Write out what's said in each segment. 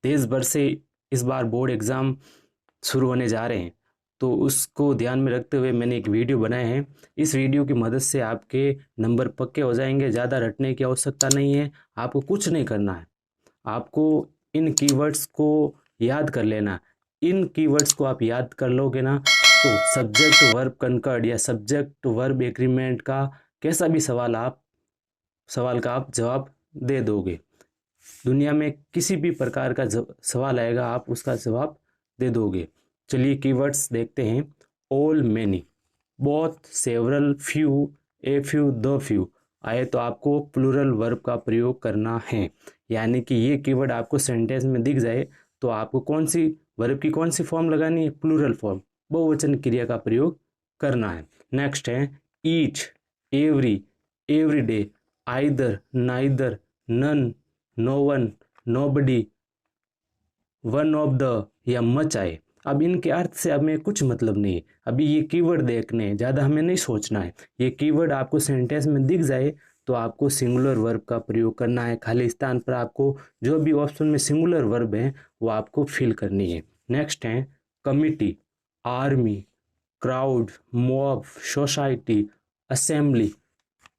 देश भर से इस बार बोर्ड एग्ज़ाम शुरू होने जा रहे हैं, तो उसको ध्यान में रखते हुए मैंने एक वीडियो बनाया है। इस वीडियो की मदद से आपके नंबर पक्के हो जाएंगे। ज़्यादा रटने की आवश्यकता नहीं है, आपको कुछ नहीं करना है। आपको इन कीवर्ड्स को याद कर लेना। इन कीवर्ड्स को आप याद कर लोगे ना, तो सब्जेक्ट वर्ब कंकर्ड या सब्जेक्ट वर्ब एग्रीमेंट का कैसा भी सवाल का आप जवाब दे दोगे। दुनिया में किसी भी प्रकार का सवाल आएगा, आप उसका जवाब दे दोगे। चलिए कीवर्ड्स देखते हैं। All, many, both, several, few, a few, the few आए तो आपको प्लूरल वर्ब का प्रयोग करना है। यानी कि ये कीवर्ड आपको सेंटेंस में दिख जाए तो आपको कौन सी वर्ब की कौन सी फॉर्म लगानी है, प्लूरल फॉर्म, बहुवचन क्रिया का प्रयोग करना है। नेक्स्ट है each, every, everyday, either, neither, none, no one, nobody, one of the या मच आए। अब इनके अर्थ से हमें कुछ मतलब नहीं है, अभी ये कीवर्ड देखने हैं, ज़्यादा हमें नहीं सोचना है। ये कीवर्ड आपको सेंटेंस में दिख जाए तो आपको सिंगुलर वर्ब का प्रयोग करना है। खाली स्थान पर आपको जो भी ऑप्शन में सिंगुलर वर्ब है वो आपको फिल करनी है। नेक्स्ट है committee, army, crowd, mob, society, assembly,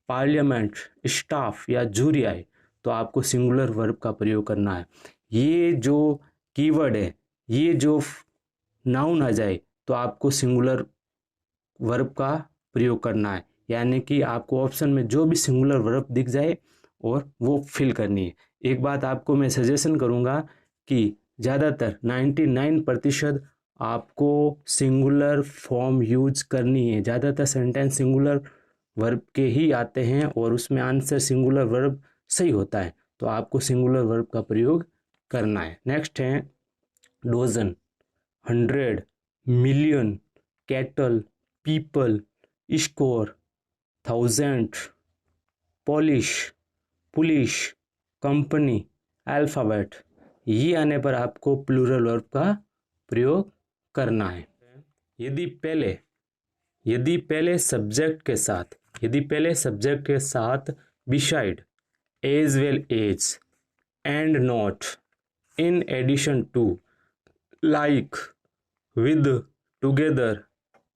parliament, staff या जूरी आए तो आपको सिंगुलर वर्ब का प्रयोग करना है। ये जो कीवर्ड है, ये जो नाउन आ जाए तो आपको सिंगुलर वर्ब का प्रयोग करना है। यानी कि आपको ऑप्शन में जो भी सिंगुलर वर्ब दिख जाए और वो फिल करनी है। एक बात आपको मैं सजेशन करूँगा कि ज़्यादातर 99% आपको सिंगुलर फॉर्म यूज करनी है। ज़्यादातर सेंटेंस सिंगुलर वर्ब के ही आते हैं और उसमें आंसर सिंगुलर वर्ब सही होता है, तो आपको सिंगुलर वर्ब का प्रयोग करना है। नेक्स्ट है dozen, 100, million, cattle, people, score, 1000, polish, police, company, alphabet. ये आने पर आपको प्लूरल वर्ब का प्रयोग करना है। यदि पहले यदि पहले सब्जेक्ट के साथ यदि पहले सब्जेक्ट के साथ beside, as well as, and not, in addition to, like, with, together,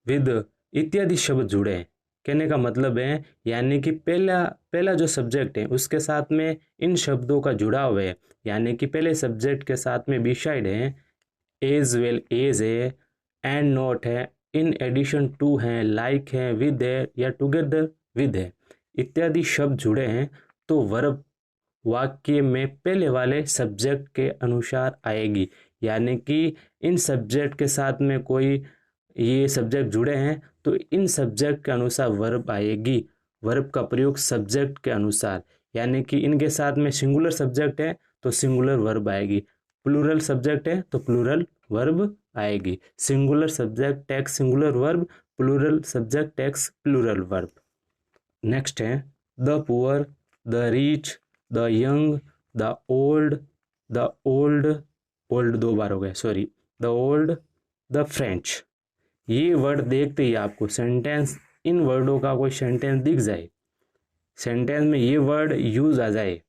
with इत्यादि शब्द जुड़े हैं। कहने का मतलब है यानी कि पहला पहला जो सब्जेक्ट है उसके साथ में इन शब्दों का जुड़ाव है। यानी कि पहले सब्जेक्ट के साथ में बिसाइड है, एज वेल एज है, एंड नॉट है, इन एडिशन टू है, लाइक है, विद है या टुगेदर विद है, इत्यादि शब्द जुड़े हैं तो वर्ब वाक्य में पहले वाले सब्जेक्ट के अनुसार आएगी। यानी कि इन सब्जेक्ट के साथ में कोई ये सब्जेक्ट जुड़े हैं तो इन सब्जेक्ट के अनुसार वर्ब आएगी। वर्ब का प्रयोग सब्जेक्ट के अनुसार, यानी कि इनके साथ में सिंगुलर सब्जेक्ट है तो सिंगुलर वर्ब आएगी, प्लूरल सब्जेक्ट है तो प्लूरल वर्ब आएगी। Singular subject takes singular verb, plural subject takes plural verb. Next है the poor, the rich, the young, the old, the old, old दो बार हो गया sorry, the old, the French. ये word देखते ही आपको सेंटेंस, इन वर्डों का कोई सेंटेंस दिख जाए, सेंटेंस में ये वर्ड यूज आ जाए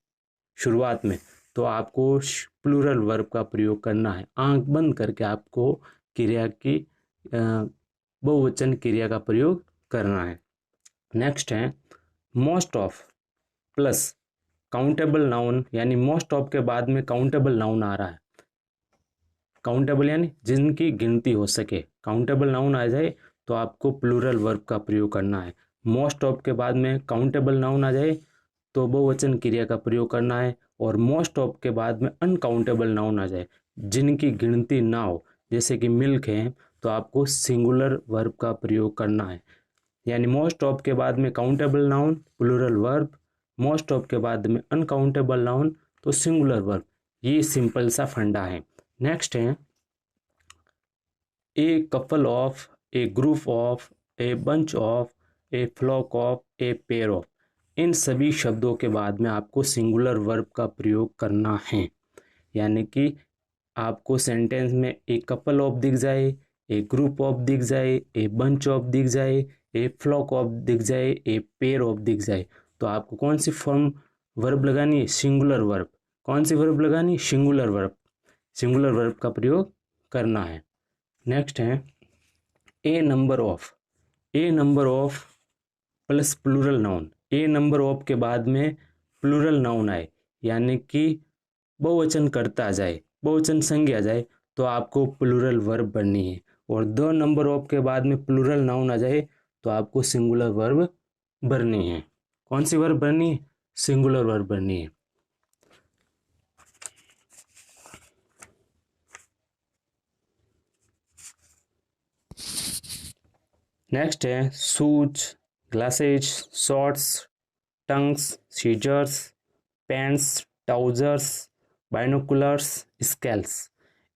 शुरुआत में, तो आपको प्लूरल वर्ब का प्रयोग करना है। आंख बंद करके आपको क्रिया की बहुवचन क्रिया का प्रयोग करना है। नेक्स्ट है most of plus countable noun, यानी मोस्ट ऑफ के बाद में काउंटेबल नाउन आ रहा है। काउंटेबल यानी जिनकी गिनती हो सके, काउंटेबल नाउन आ जाए तो आपको प्लूरल वर्ब का प्रयोग करना है। मोस्ट ऑफ के बाद में काउंटेबल नाउन आ जाए तो बहुवचन क्रिया का प्रयोग करना है, और मोस्ट ऑफ के बाद में अनकाउंटेबल नाउन आ जाए जिनकी गिनती ना हो, जैसे कि मिल्क है, तो आपको सिंगुलर वर्ब का प्रयोग करना है। यानी मोस्ट ऑफ के बाद में countable noun plural verb, most of के बाद में अनकाउंटेबल नाउन तो सिंगुलर वर्ब। ये सिंपल सा फंडा है। नेक्स्ट है a couple of, a group of, a bunch of, a flock of, a pair of. इन सभी शब्दों के बाद में आपको सिंगुलर वर्ब का प्रयोग करना है। यानी कि आपको सेंटेंस में ए कपल ऑफ दिख जाए, ए ग्रुप ऑफ दिख जाए, ए बंच ऑफ दिख जाए, ए फ्लॉक ऑफ दिख जाए, ए पेयर ऑफ दिख जाए, तो आपको कौन सी फॉर्म वर्ब लगानी है, सिंगुलर वर्ब। कौन सी वर्ब लगानी है, सिंगुलर वर्ब। सिंगुलर वर्ब का प्रयोग करना है। नेक्स्ट है a number of. A number of plus plural noun. A number of के बाद में प्लूरल नाउन आए, यानी कि बहुवचन करता जाए, बहुवचन संज्ञा जाए, तो आपको प्लूरल वर्ब बननी है। और द नंबर ऑफ के बाद में प्लूरल नाउन आ जाए तो आपको सिंगुलर वर्ब बननी है। कौन सी वर्ब बननी है? सिंगुलर वर्ब बननी है। नेक्स्ट है shoes, glasses, shorts, tongs, scissors, pants, trousers, binoculars, scales.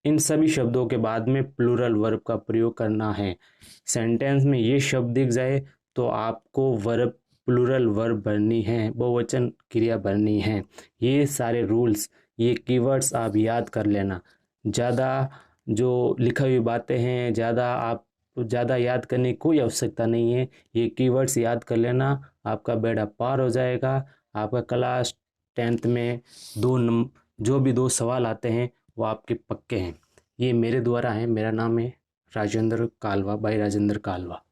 इन सभी शब्दों के बाद में प्लूरल वर्ब का प्रयोग करना है। सेंटेंस में ये शब्द दिख जाए तो आपको वर्ब प्लूरल वर्ब बननी है, बहुवचन क्रिया बननी है। ये सारे रूल्स, ये कीवर्ड्स आप याद कर लेना। ज़्यादा जो लिखी हुई बातें हैं, ज़्यादा याद करने की कोई आवश्यकता नहीं है। ये कीवर्ड्स याद कर लेना, आपका बेड़ा पार हो जाएगा। आपका क्लास 10th में जो भी 2 सवाल आते हैं वो आपके पक्के हैं। ये मेरे द्वारा है, मेरा नाम है राजेंद्र कालवा, भाई राजेंद्र कालवा।